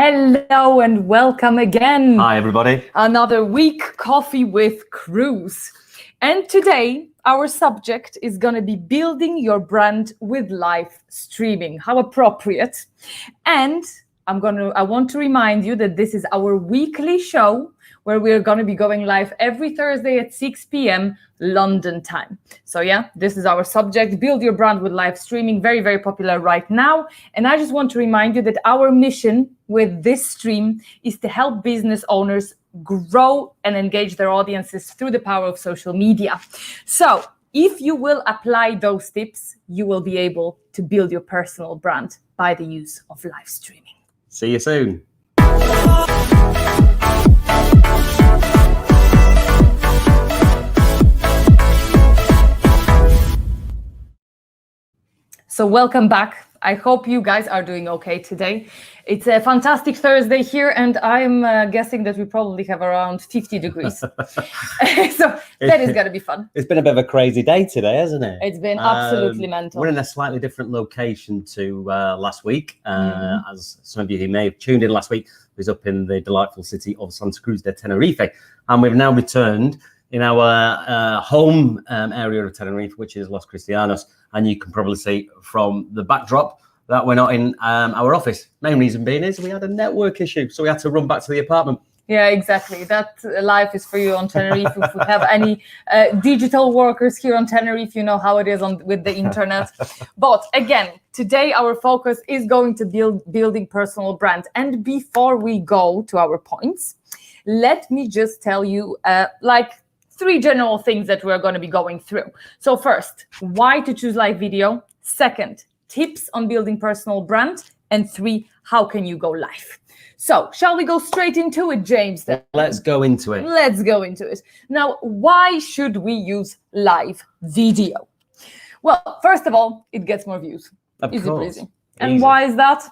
Hello and welcome again. Hi, everybody. Another week coffee with Cruz. And today our subject is going to be building your brand with live streaming. How appropriate. And I want to remind you that this is our weekly show where we're going to be going live every Thursday at 6 p.m. London time. So yeah, this is our subject, build your brand with live streaming, very, very popular right now. And I just want to remind you that our mission with this stream is to help business owners grow and engage their audiences through the power of social media. So if you will apply those tips, you will be able to build your personal brand by the use of live streaming. See you soon. So welcome back. I hope you guys are doing okay today. It's a fantastic Thursday here, and I'm guessing that we probably have around 50 degrees. So that is going to be fun. It's been a bit of a crazy day today, hasn't it? It's been absolutely mental. We're in a slightly different location to last week. As some of you who may have tuned in last week, was up in the delightful city of Santa Cruz de Tenerife. And we've now returned in our home area of Tenerife, which is Los Cristianos. And you can probably see from the backdrop that we're not in our office. Main reason being is we had a network issue, so we had to run back to the apartment. Yeah, exactly. That life is for you on Tenerife. If we have any digital workers here on Tenerife, you know how it is with the internet. But again, today our focus is going to building personal brand. And before we go to our points, let me just tell you three general things that we're going to be going through. So first, why to choose live video. Second, tips on building personal brand. And three, how can you go live? So shall we go straight into it, James? Let's go into it. Let's go into it. Now, why should we use live video? Well, first of all, it gets more views. Easy breezy. And why is that?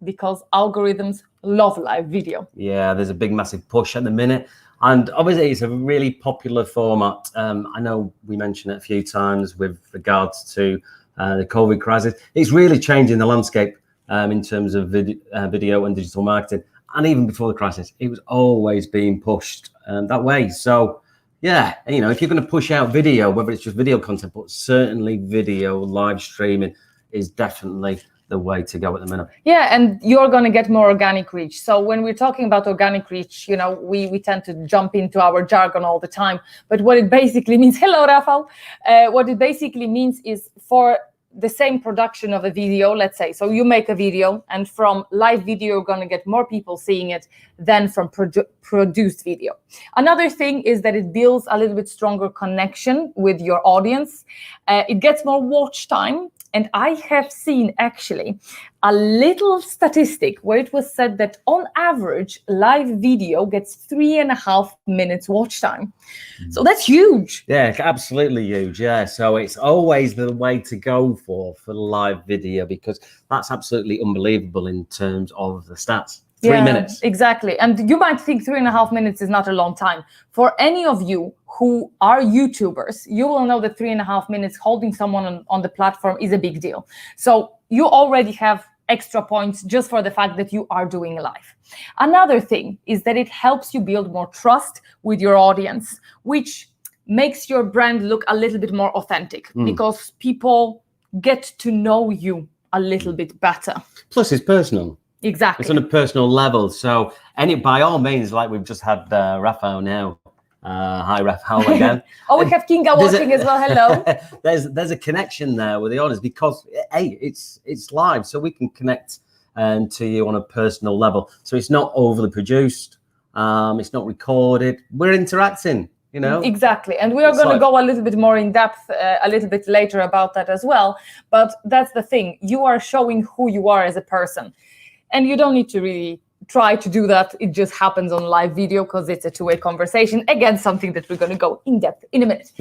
Because algorithms love live video. Yeah, there's a big, massive push at the minute. And obviously, it's a really popular format. I know we mentioned it a few times with regards to the COVID crisis. It's really changing the landscape in terms of video and digital marketing. And even before the crisis, it was always being pushed that way. So, yeah, you know, if you're going to push out video, whether it's just video content, but certainly video live streaming is definitely the way to go at the minute. Yeah, and you're going to get more organic reach. So when we're talking about organic reach, you know, we tend to jump into our jargon all the time. But what it basically means, hello, Rafael. What it basically means is for the same production of a video, let's say, so you make a video, and from live video, you're going to get more people seeing it than from produced video. Another thing is that it builds a little bit stronger connection with your audience. It gets more watch time. And I have seen actually a little statistic where it was said that on average, live video gets 3.5 minutes watch time. So that's huge. Yeah, absolutely huge. Yeah, so it's always the way to go for live video, because that's absolutely unbelievable in terms of the stats. 3 minutes. Exactly. And you might think 3.5 minutes is not a long time. For any of you who are YouTubers, you will know that 3.5 minutes holding someone on the platform is a big deal. So you already have extra points just for the fact that you are doing live. Another thing is that it helps you build more trust with your audience, which makes your brand look a little bit more authentic because people get to know you a little bit better. Plus, it's personal. Exactly. It's on a personal level. So by all means, like we've just had Rafael now. Hi, Rafael again. Oh, we have Kinga watching as well. Hello. There's a connection there with the audience because, hey, it's live. So we can connect to you on a personal level. So it's not overly produced. It's not recorded. We're interacting. You know? Exactly. And we are going to go a little bit more in depth a little bit later about that as well. But that's the thing. You are showing who you are as a person. And you don't need to really try to do that. It just happens on live video because it's a two-way conversation. Again, something that we're going to go in depth in a minute.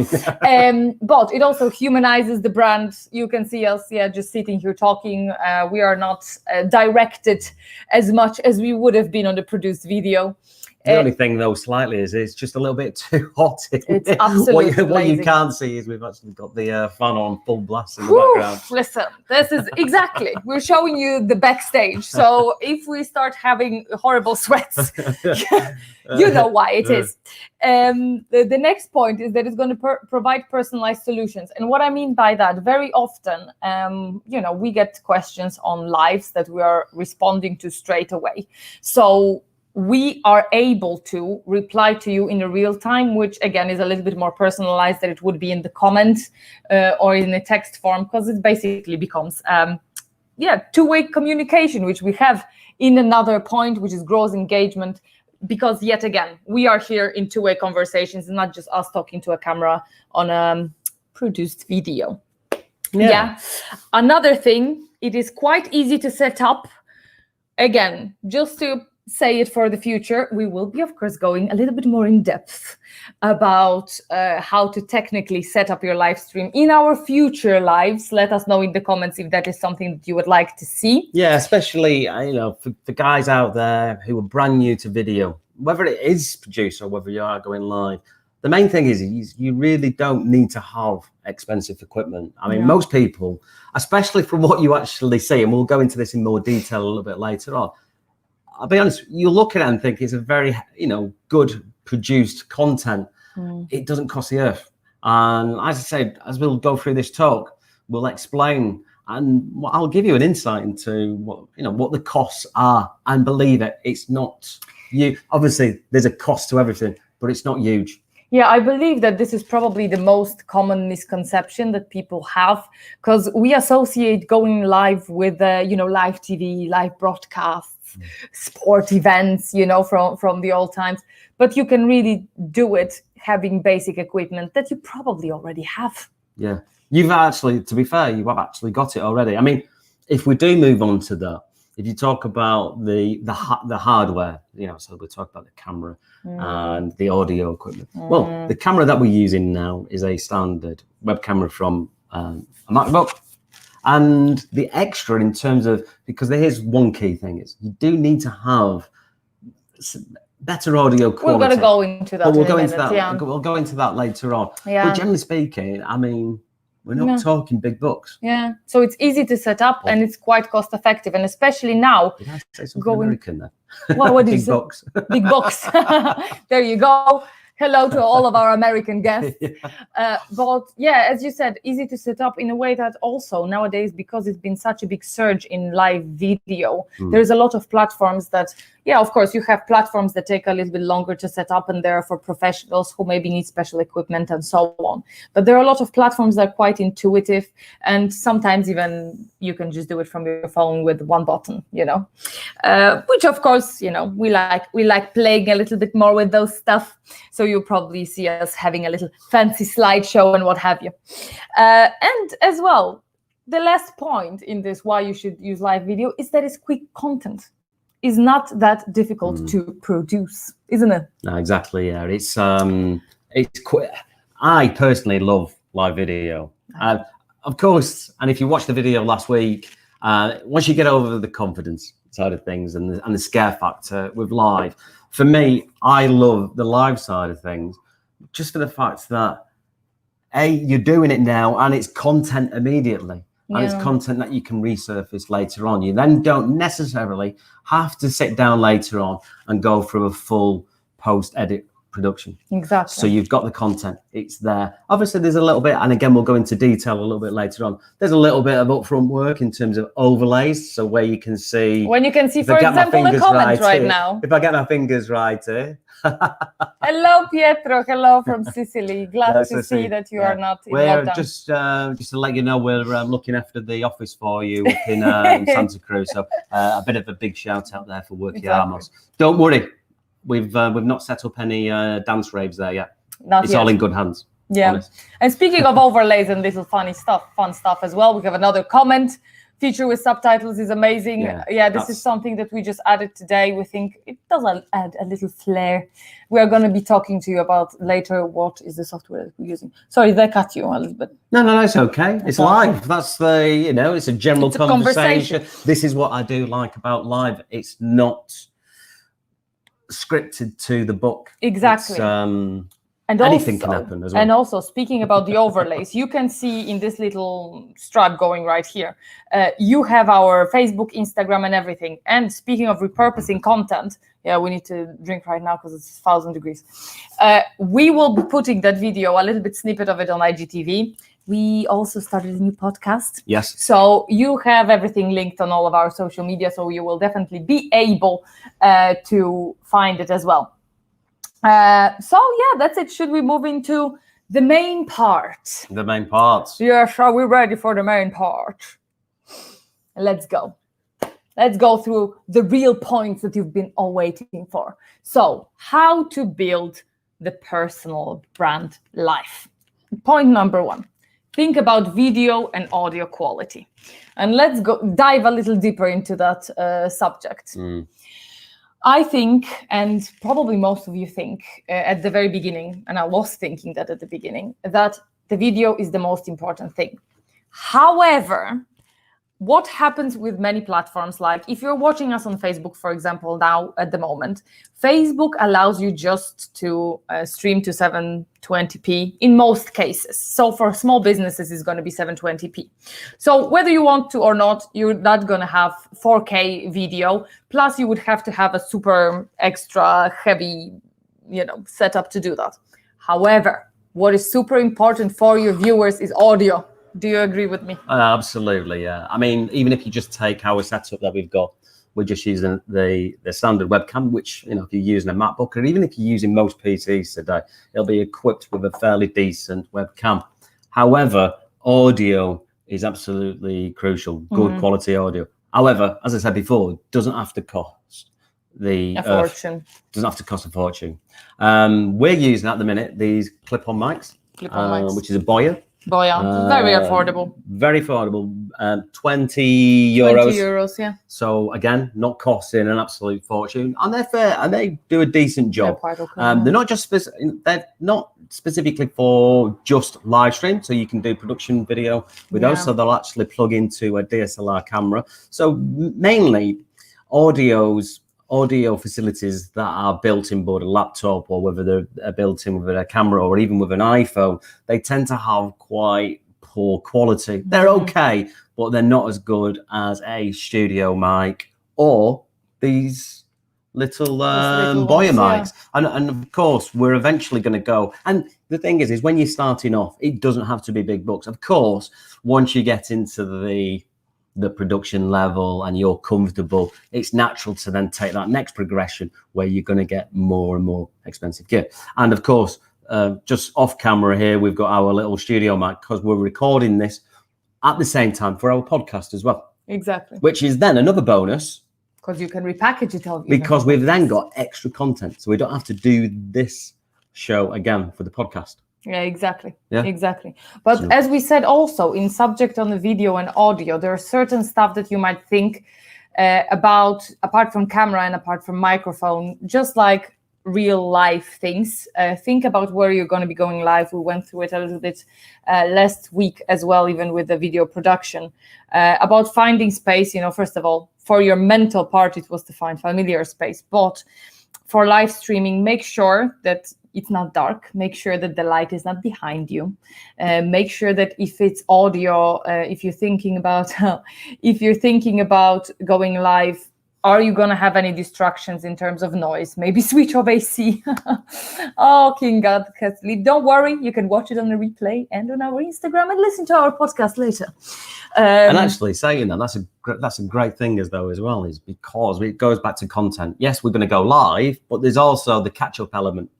But it also humanizes the brand. You can see us, just sitting here talking. We are not directed as much as we would have been on the produced video. The only thing, though, slightly is it's just a little bit too hot. It's absolutely what you can't see is we've actually got the fan on full blast in the background. Listen, this is exactly, we're showing you the backstage. So if we start having horrible sweats, you know why it is. The next point is that it's going to provide personalized solutions. And what I mean by that, very often, we get questions on lives that we are responding to straight away. So we are able to reply to you in a real time, which again is a little bit more personalized than it would be in the comments or in a text form, because it basically becomes two-way communication, which we have in another point, which is gross engagement, because yet again, we are here in two-way conversations, not just us talking to a camera on a produced video. Yeah. Another thing, it is quite easy to set up. Again, just to say it for the future, we will be, of course, going a little bit more in depth about how to technically set up your live stream in our future lives. Let us know in the comments if that is something that you would like to see. Yeah, especially for the guys out there who are brand new to video, whether it is produced or whether you are going live. The main thing is you really don't need to have expensive equipment. I mean, most people, especially from what you actually see, and we'll go into this in more detail a little bit later on, I'll be honest, you look at it and think it's a very, good produced content. It doesn't cost the earth. And as I said, as we'll go through this talk, we'll explain and I'll give you an insight into what the costs are. And believe it, it's not you. Obviously, there's a cost to everything, but it's not huge. Yeah, I believe that this is probably the most common misconception that people have, because we associate going live with, live TV, live broadcasts, sport events, from the old times. But you can really do it having basic equipment that you probably already have. Yeah, you've actually, to be fair, you have actually got it already. I mean, if we do move on to that, if you talk about the hardware, so we talk about the camera and the audio equipment. Well, the camera that we're using now is a standard web camera from a MacBook. And the extra in terms of, because here's one key thing is you do need to have better audio quality. We're going to go into that. We'll go into that later on. Yeah. But generally speaking, I mean, we're not talking big bucks. Yeah. So it's easy to set up and it's quite cost effective. And especially now. Did I say something American there? What did you say? Big bucks. Big bucks. There you go. Hello to all of our American guests. But yeah, as you said, easy to set up in a way that also nowadays, because it's been such a big surge in live video, there's a lot of platforms that, of course, you have platforms that take a little bit longer to set up and they're for professionals who maybe need special equipment and so on. But there are a lot of platforms that are quite intuitive, and sometimes even you can just do it from your phone with one button, which of course, we like playing a little bit more with those stuff. So you'll probably see us having a little fancy slideshow and what have you. And as well, the last point in this why you should use live video is that it's quick content. Is not that difficult to produce, isn't it? No, exactly. Yeah, it's quite. I personally love live video, of course. And if you watched the video last week, once you get over the confidence side of things and the scare factor with live, for me, I love the live side of things, just for the fact that you're doing it now and it's content immediately. And it's content that you can resurface later on. You then don't necessarily have to sit down later on and go through a full post-edit production. Exactly. So you've got the content, it's there. Obviously, there's a little bit, and again, we'll go into detail a little bit later on. There's a little bit of upfront work in terms of overlays, so where you can see. When you can see, for example, the comments right now. If I get my fingers right here. Hello, Pietro. Hello from Sicily. Glad to see that you are not in lockdown. Just to let you know, we're looking after the office for you up in Santa Cruz. So a bit of a big shout out there for Work Your Armos. Don't worry, we've not set up any dance raves there yet. Not yet. All in good hands. Yeah. Honest. And speaking of overlays and little fun stuff as well, we have another comment. Feature with subtitles is amazing. This is something that we just added today. We think it does add a little flair. We are going to be talking to you about later what is the software that we're using. Sorry, did I cut you a little bit? No, it's okay. It's live. That's it's a general conversation. This is what I do like about live. It's not scripted to the book. Exactly. And anything can happen as well. And also, speaking about the overlays, you can see in this little strap going right here, you have our Facebook, Instagram, and everything. And speaking of repurposing content, yeah, we need to drink right now because it's 1,000 degrees. We will be putting that video, a little bit snippet of it on IGTV. We also started a new podcast. Yes. So you have everything linked on all of our social media, so you will definitely be able to find it as well. So yeah, that's it. Should we move into the main part? The main parts. Yes, are we ready for the main part? Let's go. Let's go through the real points that you've been all waiting for. So, how to build the personal brand life. Point number 1. Think about video and audio quality. And let's go dive a little deeper into that subject. I think, and probably most of you think at the very beginning, and I was thinking that at the beginning, that the video is the most important thing. However, what happens with many platforms, like if you're watching us on Facebook, for example, now at the moment, Facebook allows you just to stream to 720p in most cases. So for small businesses, it's going to be 720p. So whether you want to or not, you're not going to have 4K video. Plus, you would have to have a super extra heavy, setup to do that. However, what is super important for your viewers is audio. Do you agree with me? Absolutely, yeah. I mean, even if you just take our setup that we've got, we're just using the standard webcam, which, if you're using a MacBook, or even if you're using most PCs today, it'll be equipped with a fairly decent webcam. However, audio is absolutely crucial, good quality audio. However, as I said before, it doesn't have to cost a fortune. Doesn't have to cost a fortune. We're using at the minute these clip-on mics, which is a Boya. Very affordable. Very affordable. 20 euros. 20 euros, yeah. So again, not costing an absolute fortune, and they're fair, and they do a decent job. They're quite okay. They're not just they're not specifically for just live stream, so you can do production video with those. So they'll actually plug into a DSLR camera. So mainly audio facilities that are built in board a laptop, or whether they're built in with a camera or even with an iPhone, they tend to have quite poor quality. They're okay, but they're not as good as a studio mic or these little Boya mics. And of course, we're eventually going to go. And the thing is when you're starting off, it doesn't have to be big bucks. Of course, once you get into the production level and you're comfortable, it's natural to then take that next progression where you're going to get more and more expensive gear. And of course, just off camera here, we've got our little studio mic because we're recording this at the same time for our podcast as well. Exactly. Which is then another bonus. Because you can repackage it. Because we've then got extra content. So we don't have to do this show again for the podcast. Yeah, exactly. But as we said also, in subject on the video and audio, there are certain stuff that you might think about, apart from camera and apart from microphone, just like real life things. Think about where you're going to be going live. We went through it a little bit last week as well, even with the video production, about finding space. First of all, for your mental part, it was to find familiar space. But for live streaming, make sure that it's not dark. Make sure that the light is not behind you. Make sure that if it's audio, if you're thinking about going live, are you going to have any distractions in terms of noise? Maybe switch off AC. Oh, King God, Kathleen, don't worry. You can watch it on the replay and on our Instagram and listen to our podcast later. And actually saying that's a great thing as well, is because it goes back to content. Yes, we're going to go live, but there's also the catch-up element.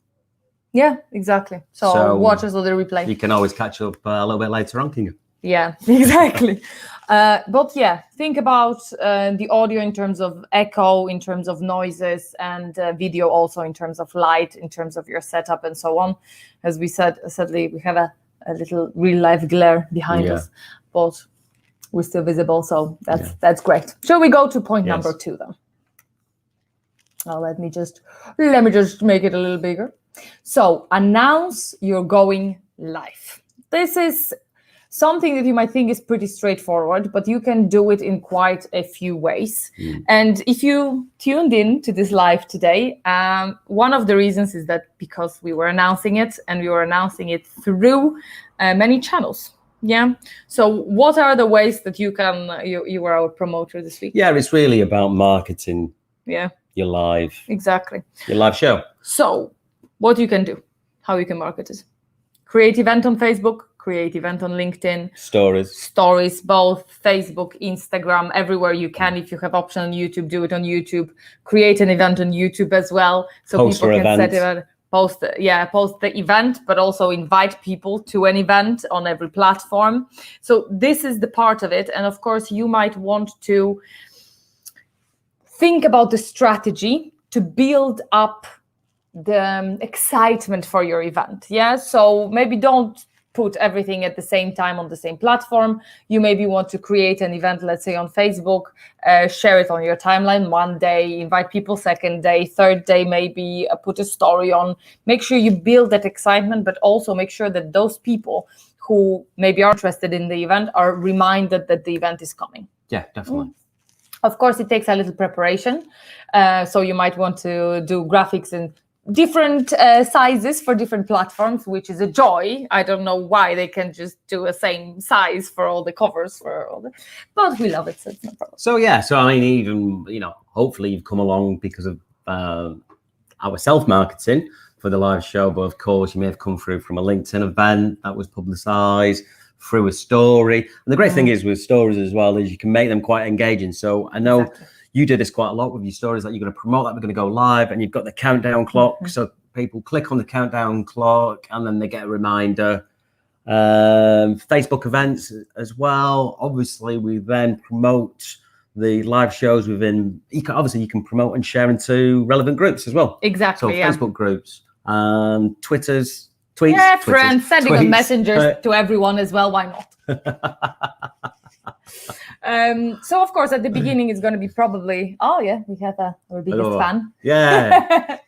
Yeah, exactly. So watch us on the replay. You can always catch up a little bit later on, can you? Yeah, exactly. But yeah, think about the audio in terms of echo, in terms of noises, and video also in terms of light, in terms of your setup and so on. As we said, sadly, we have a little real life glare behind us, but we're still visible. So that's great. Shall we go to point number 2 then? Now let me just make it a little bigger. So announce you're going live. This is something that you might think is pretty straightforward, but you can do it in quite a few ways. And if you tuned in to this live today, one of the reasons is that because we were announcing it, and we were announcing it through many channels. Yeah. So what are the ways that you can, you were our promoter this week? Yeah, it's really about marketing. Yeah. Your live. Exactly. Your live show. So what you can do, how you can market it. Create event on Facebook, create event on LinkedIn. Stories, both Facebook, Instagram, everywhere you can. If you have option on YouTube, do it on YouTube. Create an event on YouTube as well. So post people can event. set it, post the event, but also invite people to an event on every platform. So this is the part of it. And of course, you might want to think about the strategy to build up the excitement for your event. Yeah. So maybe don't put everything at the same time on the same platform. You maybe want to create an event, let's say on Facebook, share it on your timeline one day, invite people second day, third day, maybe put a story on. Make sure you build that excitement, but also make sure that those people who maybe are interested in the event are reminded that the event is coming. Yeah, definitely. Of course, it takes a little preparation. So you might want to do graphics in different sizes for different platforms, which is a joy. I don't know why they can just do a same size for all the covers but we love it, so it's no problem. So I mean, even hopefully you've come along because of our self-marketing for the live show, but of course you may have come through from a LinkedIn event that was publicized, through a story. And the great thing is with stories as well is you can make them quite engaging. So I know you did this quite a lot with your stories, that you're going to promote that we're going to go live, and you've got the countdown clock. So people click on the countdown clock and then they get a reminder. Facebook events as well. Obviously, we then promote the live shows within. You can promote and share into relevant groups as well. Exactly. So Facebook groups, Tweets. Yeah, friends, sending a messengers to everyone as well. Why not? So of course, at the beginning, it's going to be probably. Oh yeah, we have our biggest fan. Yeah,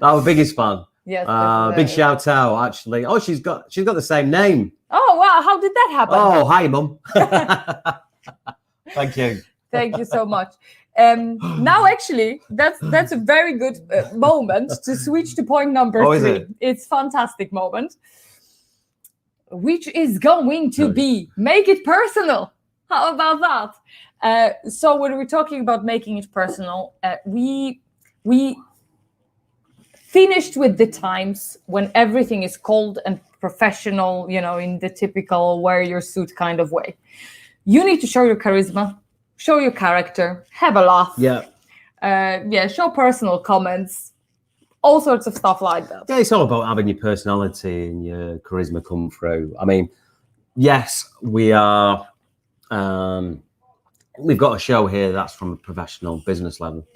our biggest fan. Yes. Big shout out, actually. Oh, she's got the same name. Oh wow! How did that happen? Oh, hi, Mum. Thank you. Thank you so much. Now, actually, that's a very good moment to switch to point number 3. Is it? It's fantastic moment, which is going to be make it personal. How about that? So when we're talking about making it personal, we finished with the times when everything is cold and professional, in the typical wear your suit kind of way. You need to show your charisma, show your character, have a laugh. Show personal comments, all sorts of stuff like that. Yeah, it's all about having your personality and your charisma come through. I mean, yes, we are. We've got a show here that's from a professional business level,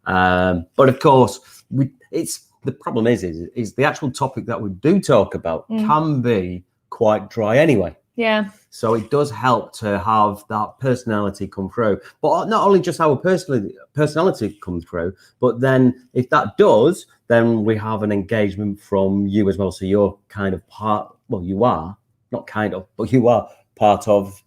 but of course, the problem is the actual topic that we do talk about can be quite dry anyway. Yeah. So it does help to have that personality come through, but not only just our personality come through, but then if that does, then we have an engagement from you as well. So you're kind of part. Well, you are not kind of, but you are part of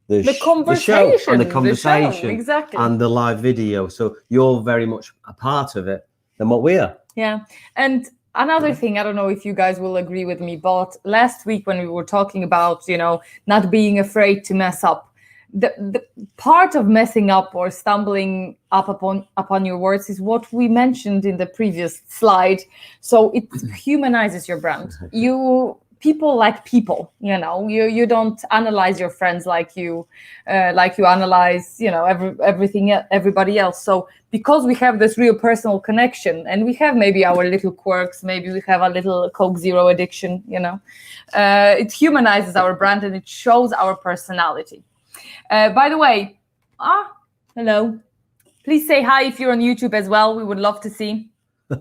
the conversation, the show and the conversation, exactly, and the live video. So you're very much a part of it than what we are. Yeah, and another thing, I don't know if you guys will agree with me, but last week when we were talking about, not being afraid to mess up, the part of messing up or stumbling up upon your words is what we mentioned in the previous slide. So it humanizes your brand. People like people, you don't analyze your friends like you analyze, everybody else. So because we have this real personal connection and we have maybe our little quirks, maybe we have a little Coke Zero addiction, it humanizes our brand and it shows our personality. By the way, hello. Please say hi if you're on YouTube as well. We would love to see who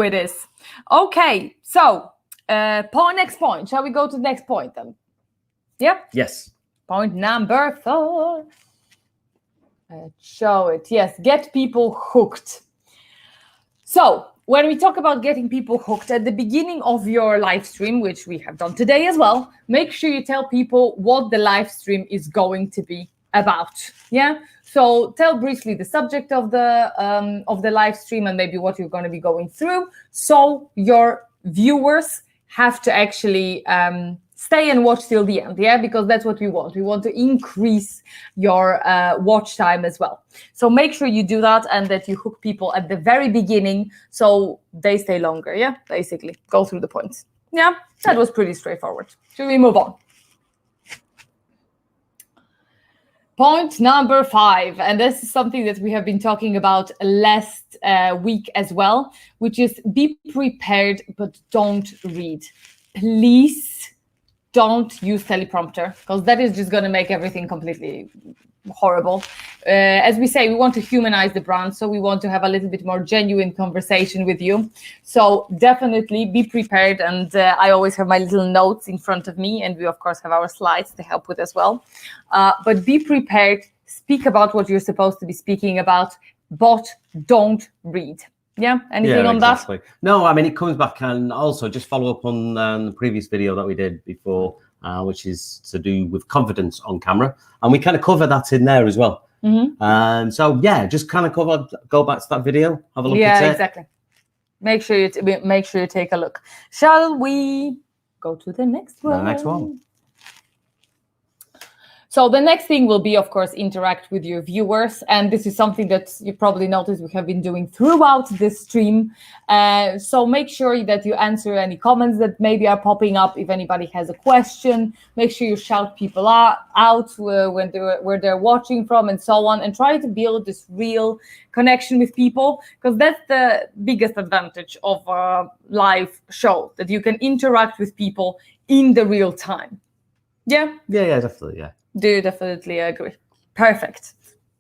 it is. Okay, so next point. Shall we go to the next point then? Yep. Yes. Point number 4. Show it. Yes, get people hooked. So when we talk about getting people hooked at the beginning of your live stream, which we have done today as well, make sure you tell people what the live stream is going to be about. Yeah. So tell briefly the subject of the live stream and maybe what you're going to be going through, so your viewers have to actually stay and watch till the end. Yeah, because that's what we want. We want to increase your watch time as well. So make sure you do that and that you hook people at the very beginning so they stay longer. Yeah, basically go through the points. Yeah, that was pretty straightforward. Should we move on? Point number 5, and this is something that we have been talking about last week as well, which is be prepared, but don't read. Please don't use teleprompter, because that is just going to make everything completely horrible. As we say, we want to humanize the brand, so we want to have a little bit more genuine conversation with you. So definitely be prepared, and I always have my little notes in front of me, and we of course have our slides to help with as well. But be prepared, speak about what you're supposed to be speaking about, but don't read. Yeah, anything on that? No, I mean, it comes back, and also just follow up on the previous video that we did before, which is to do with confidence on camera, and we kind of cover that in there as well. And so yeah, just kind of go back to that video, have a look at it. Yeah, exactly. Make sure you take a look. Shall we go to the next one? The next one. So the next thing will be, of course, interact with your viewers. And this is something that you probably noticed we have been doing throughout this stream. So make sure that you answer any comments that maybe are popping up. If anybody has a question, make sure you shout people out where they're watching from and so on, and try to build this real connection with people, because that's the biggest advantage of a live show, that you can interact with people in the real time. Yeah? Yeah, definitely, yeah. Do you definitely agree? Perfect.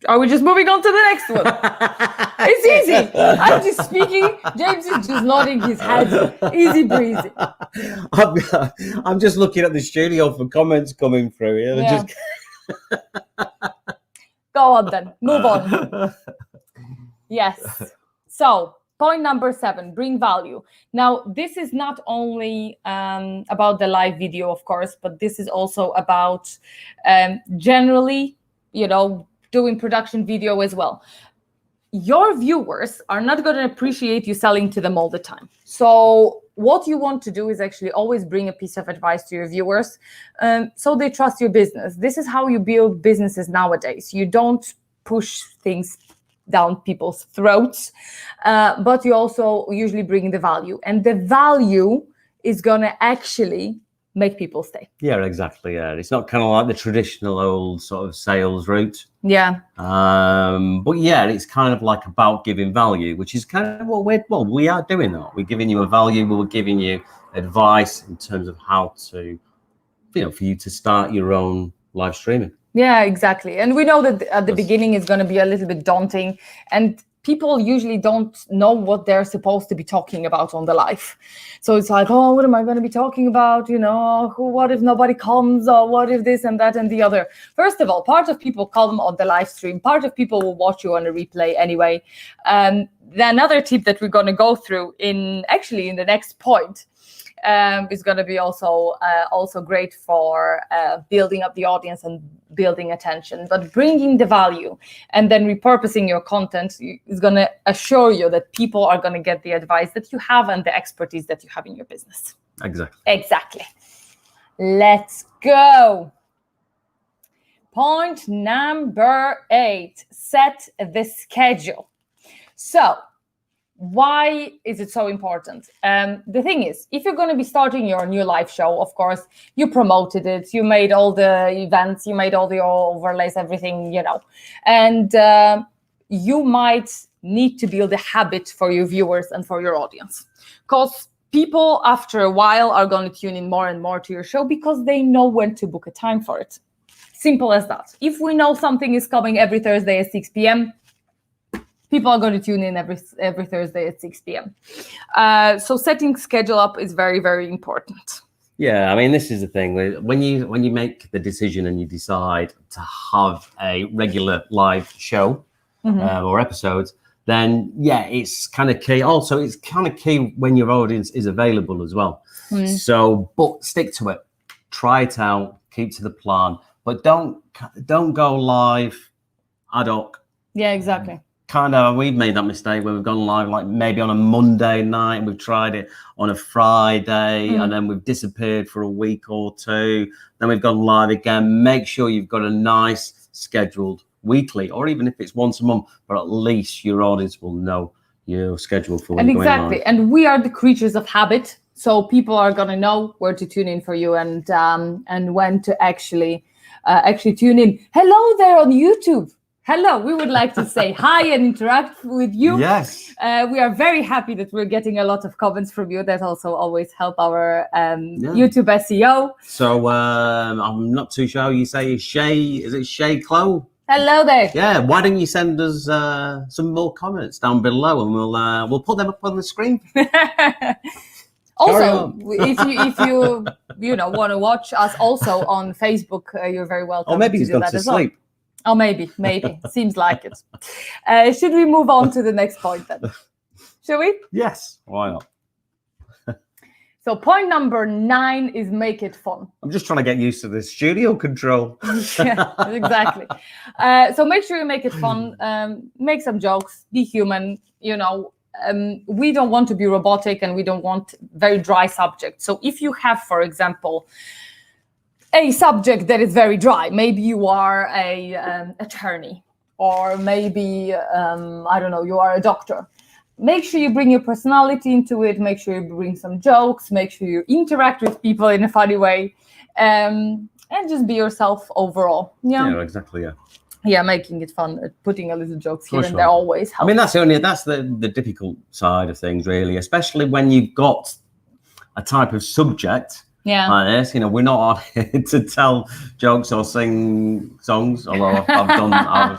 Are we just moving on to the next one? It's easy. I'm just speaking. James is just nodding his head. Easy breezy. I'm just looking at the studio for comments coming through. Yeah. Go on then. Move on. Yes. So point number 7, bring value. Now, this is not only about the live video, of course, but this is also about generally, doing production video as well. Your viewers are not going to appreciate you selling to them all the time. So what you want to do is actually always bring a piece of advice to your viewers, so they trust your business. This is how you build businesses nowadays. You don't push things down people's throats, but you also usually bring the value, and the value is going to actually make people stay. Yeah, exactly. Yeah, it's not kind of like the traditional old sort of sales route. Yeah. But yeah, it's kind of like about giving value, which is kind of what we are doing. That we're giving you a value, we're giving you advice in terms of how to, for you to start your own live streaming. Yeah, exactly. And we know that at the beginning it's going to be a little bit daunting, and people usually don't know what they're supposed to be talking about on the live. So it's like, oh, what am I going to be talking about? What if nobody comes, or what if this and that and the other? First of all, part of people come on the live stream. Part of people will watch you on a replay anyway. Another tip that we're going to go through in the next point is going to be also great for building up the audience and building attention. But bringing the value and then repurposing your content is going to assure you that people are going to get the advice that you have and the expertise that you have in your business. Exactly. Let's go. Point number 8, set the schedule. So why is it so important? The thing is, if you're going to be starting your new live show, of course, you promoted it, you made all the events, you made all the overlays, everything, and you might need to build a habit for your viewers and for your audience, because people after a while are going to tune in more and more to your show because they know when to book a time for it. Simple as that. If we know something is coming every Thursday at 6 p.m., people are going to tune in every Thursday at 6 p.m. So setting schedule up is very, very important. Yeah, I mean, this is the thing. When you make the decision and you decide to have a regular live show or episodes, then yeah, it's kind of key. Also, it's kind of key when your audience is available as well. So, but stick to it, try it out, keep to the plan, but don't go live ad hoc. Yeah, exactly. Kind of, we've made that mistake where we've gone live like maybe on a Monday night, we've tried it on a Friday, and then we've disappeared for a week or two. Then we've gone live again. Make sure you've got a nice scheduled weekly, or even if it's once a month, but at least your audience will know your schedule for when you're going live. And we are the creatures of habit, so people are gonna know where to tune in for you and when to actually tune in. Hello there on YouTube. Hello, we would like to say hi and interact with you. Yes. We are very happy that we're getting a lot of comments from you. That also always help our YouTube SEO. So I'm not too sure how you say Shay. Is it Shay Chloe? Hello there. Yeah, why don't you send us some more comments down below, and we'll put them up on the screen. Also, if you want to watch us also on Facebook, you're very welcome. Or maybe to he's do gone that to as well. sleep. Oh, maybe. Seems like it. Should we move on to the next point then? Shall we? Yes. Why not? So point number 9 is make it fun. I'm just trying to get used to the studio control. Yeah, exactly. So make sure you make it fun. Make some jokes. Be human. We don't want to be robotic, and we don't want very dry subjects. So if you have, for example, a subject that is very dry, maybe you are a attorney, or maybe I don't know, you are a doctor. Make sure you bring your personality into it. Make sure you bring some jokes. Make sure you interact with people in a funny way, and just be yourself overall. Yeah, exactly. Yeah, making it fun, putting a little jokes here and there always helps. I mean, that's the difficult side of things, really, especially when you've got a type of subject like this. We're not on here to tell jokes or sing songs, although I've done.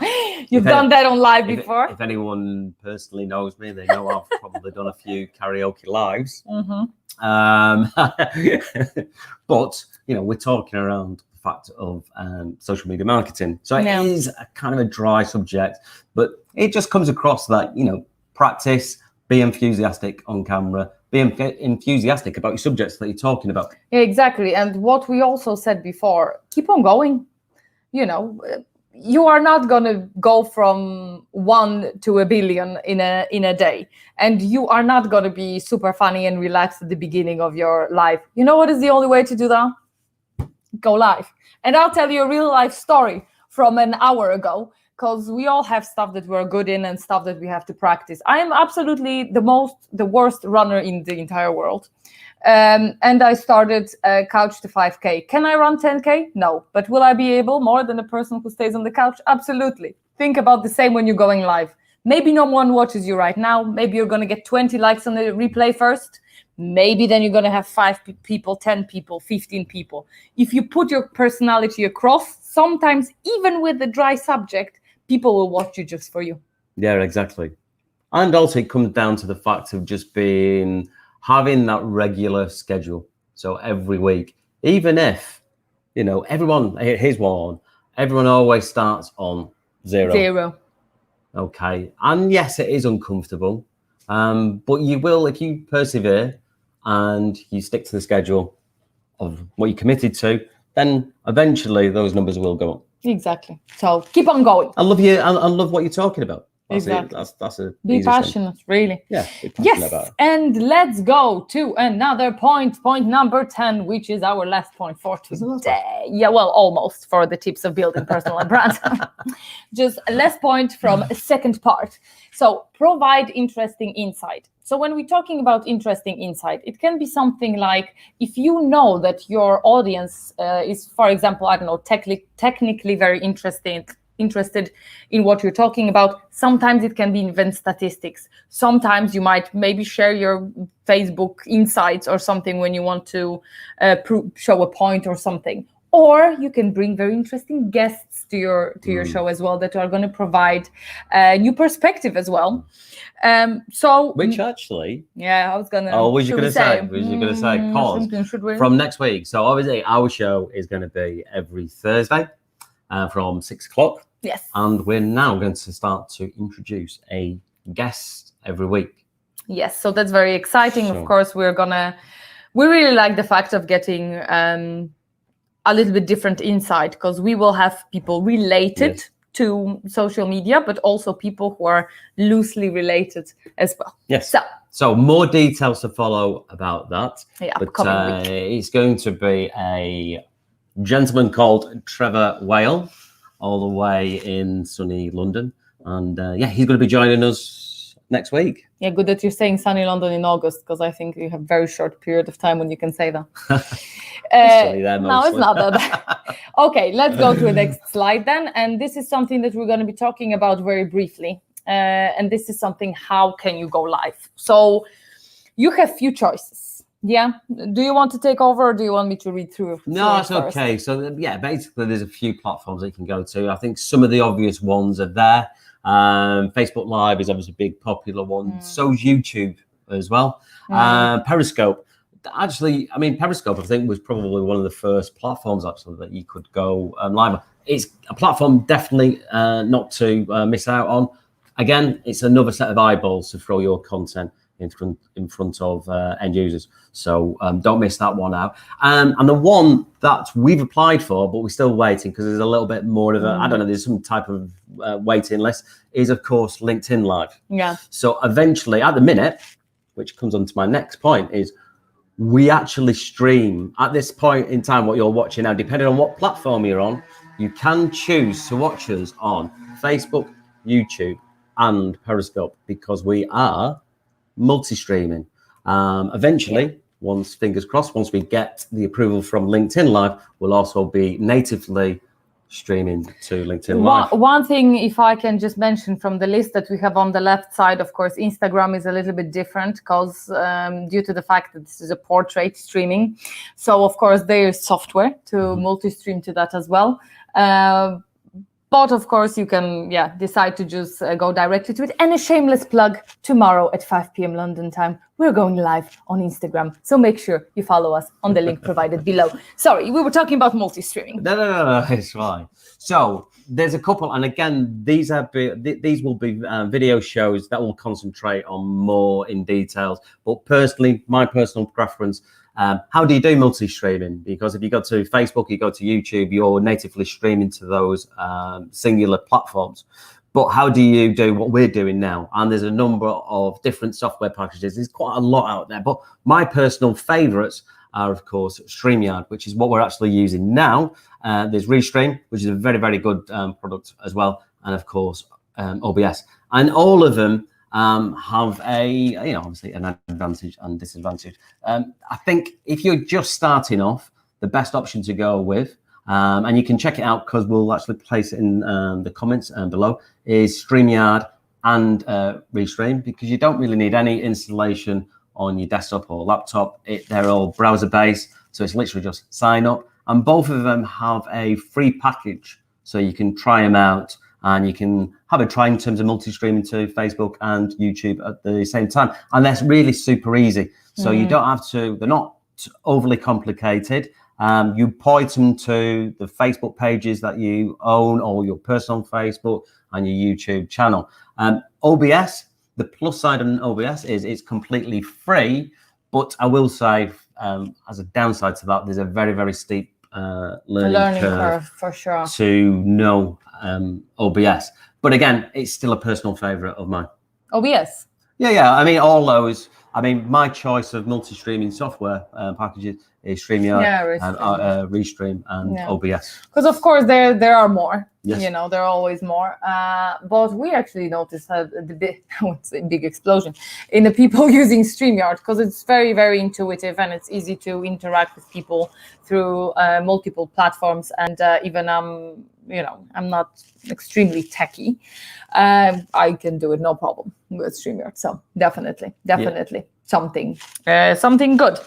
You've done that on live before. If anyone personally knows me, they know I've probably done a few karaoke lives. But we're talking around the fact of social media marketing, so it is a kind of a dry subject, but it just comes across that practice, be enthusiastic on camera, be enthusiastic about your subjects that you're talking about. Yeah, exactly. And what we also said before, keep on going. You are not going to go from 1 to a billion in a day, and you are not going to be super funny and relaxed at the beginning of your life. You know what is the only way to do that? Go live. And I'll tell you a real life story from an hour ago, because we all have stuff that we're good in and stuff that we have to practice. I am absolutely the worst runner in the entire world. And I started Couch to 5K. Can I run 10K? No. But will I be able more than a person who stays on the couch? Absolutely. Think about the same when you're going live. Maybe no one watches you right now. Maybe you're going to get 20 likes on the replay first. Maybe then you're going to have 5 people, 10 people, 15 people. If you put your personality across, sometimes even with the dry subject, people will watch you just for you. Yeah, exactly. And also it comes down to the fact of just having that regular schedule. So every week, even if, everyone always starts on zero. Okay. And yes, it is uncomfortable. But you will, if you persevere and you stick to the schedule of what you committed to, then eventually those numbers will go up. Exactly. So keep on going. I love you. I love what you're talking about. Exactly. That's a be passionate, really. Yeah. Be passionate about it. And let's go to another point number 10, which is our last point for today. Yeah, well, almost, for the tips of building personal brand. Just a last point from a second part. So provide interesting insight. So when we're talking about interesting insight, it can be something like, if you know that your audience is, for example, I don't know, technically very interested in what you're talking about. Sometimes it can be even statistics. Sometimes you might maybe share your Facebook insights or something when you want to show a point or something. Or you can bring very interesting guests to your show as well that are going to provide a new perspective as well. Which actually, I was gonna. Oh, what was you gonna say? Cause from next week. So obviously our show is going to be every Thursday from 6 o'clock. Yes. And we're now going to start to introduce a guests every week. Yes, so that's very exciting. So- Of course, we really like the fact of getting a little bit different insight, because we will have people related Yes. to social media, but also people who are loosely related as well. Yes. So more details to follow about that. Yeah, but upcoming week. it's going to be a gentleman called Trevor Whale, all the way in sunny London. And he's going to be joining us next week. Yeah, good that you're saying sunny London in August, because I think you have a very short period of time when you can say that. Sunny there No, it's mostly. not that. Okay, let's go to the next slide then. And this is something that we're going to be talking about very briefly. And this is something, how can you go live? So you have few choices. Yeah. Do you want to take over, or do you want me to read through? No, it's okay. So basically there's a few platforms that you can go to. I think some of the obvious ones are there. Facebook Live is obviously a big popular one. So's YouTube as well. Periscope. Actually, I mean, Periscope, I think, was probably one of the first platforms actually that you could go live on. It's a platform definitely not to miss out on. Again, it's another set of eyeballs to throw your content in front of end users. So don't miss that one out. And the one that we've applied for, but we're still waiting because there's a little bit more of I don't know, there's some type of waiting list, is of course LinkedIn Live. Yeah. So eventually, at the minute, which comes on to my next point, is we actually stream at this point in time what you're watching now, depending on what platform you're on. You can choose to watch us on Facebook, YouTube, and Periscope, because we are multi-streaming. Eventually, once, fingers crossed, once we get the approval from LinkedIn Live, we'll also be natively streaming to LinkedIn Live. One thing, if I can just mention from the list that we have on the left side, of course, Instagram is a little bit different, because due to the fact that this is a portrait streaming. So, of course, there is software to multi-stream to that as well. But of course, you can decide to just go directly to it. And a shameless plug, tomorrow at 5 p.m. London time, we're going live on Instagram. So make sure you follow us on the link provided below. Sorry, we were talking about multi-streaming. No, it's fine. So there's a couple, and again, these will be video shows that will concentrate on more in details. But personally, my personal preference, how do you do multi-streaming? Because if you go to Facebook, you go to YouTube, you're natively streaming to those singular platforms. But how do you do what we're doing now? And there's a number of different software packages. There's quite a lot out there. But my personal favorites are, of course, StreamYard, which is what we're actually using now. There's Restream, which is a very, very good product as well. And, of course, OBS. And all of them have obviously an advantage and disadvantage. I think if you're just starting off, the best option to go with, and you can check it out because we'll actually place it in the comments below, is StreamYard and Restream, because you don't really need any installation on your desktop or laptop. They're all browser based, so it's literally just sign up, and both of them have a free package, so you can try them out. And you can have a try in terms of multi-streaming to Facebook and YouTube at the same time. And that's really super easy. So you don't have to, they're not overly complicated. You point them to the Facebook pages that you own, or your personal Facebook and your YouTube channel. OBS, the plus side of OBS is it's completely free. But I will say, as a downside to that, there's a very, very steep learning curve for sure to know OBS. But again, it's still a personal favorite of mine. OBS? Yeah. I mean, all those. I mean, my choice of multi-streaming software packages is StreamYard, Restream, and OBS. Because of course there are more. Yes. You know, there are always more. But we actually noticed a big explosion in the people using StreamYard, because it's very, very intuitive and it's easy to interact with people through multiple platforms. And even I'm not extremely techie. I can do it no problem with StreamYard. So definitely something good.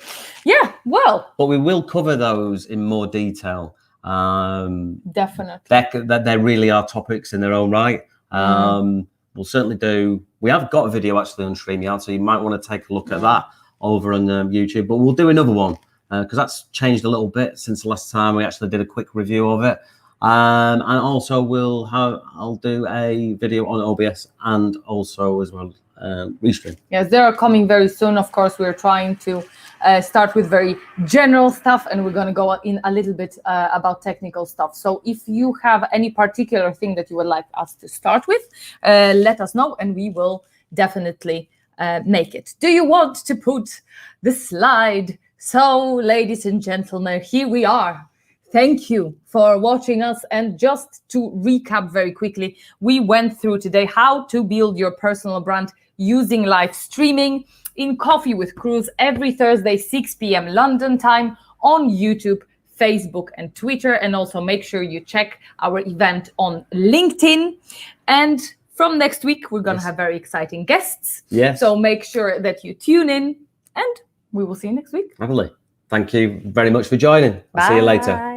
Yeah, well. But we will cover those in more detail. Definitely. That really are topics in their own right. We'll certainly do. We have got a video actually on StreamYard, so you might want to take a look at that over on YouTube. But we'll do another one because that's changed a little bit since the last time we actually did a quick review of it. And also I'll do a video on OBS and also as well Restream. Yes, they are coming very soon. Of course, we're trying to start with very general stuff, and we're going to go in a little bit about technical stuff. So if you have any particular thing that you would like us to start with, let us know, and we will definitely make it. Do you want to put the slide? So, ladies and gentlemen, here we are. Thank you for watching us. And just to recap very quickly, we went through today how to build your personal brand using live streaming in Coffee with Cruise every Thursday, 6 p.m. London time on YouTube, Facebook, and Twitter. And also make sure you check our event on LinkedIn. And from next week, we're going to have very exciting guests. Yes. So make sure that you tune in, and we will see you next week. Lovely. Thank you very much for joining. I'll see you later.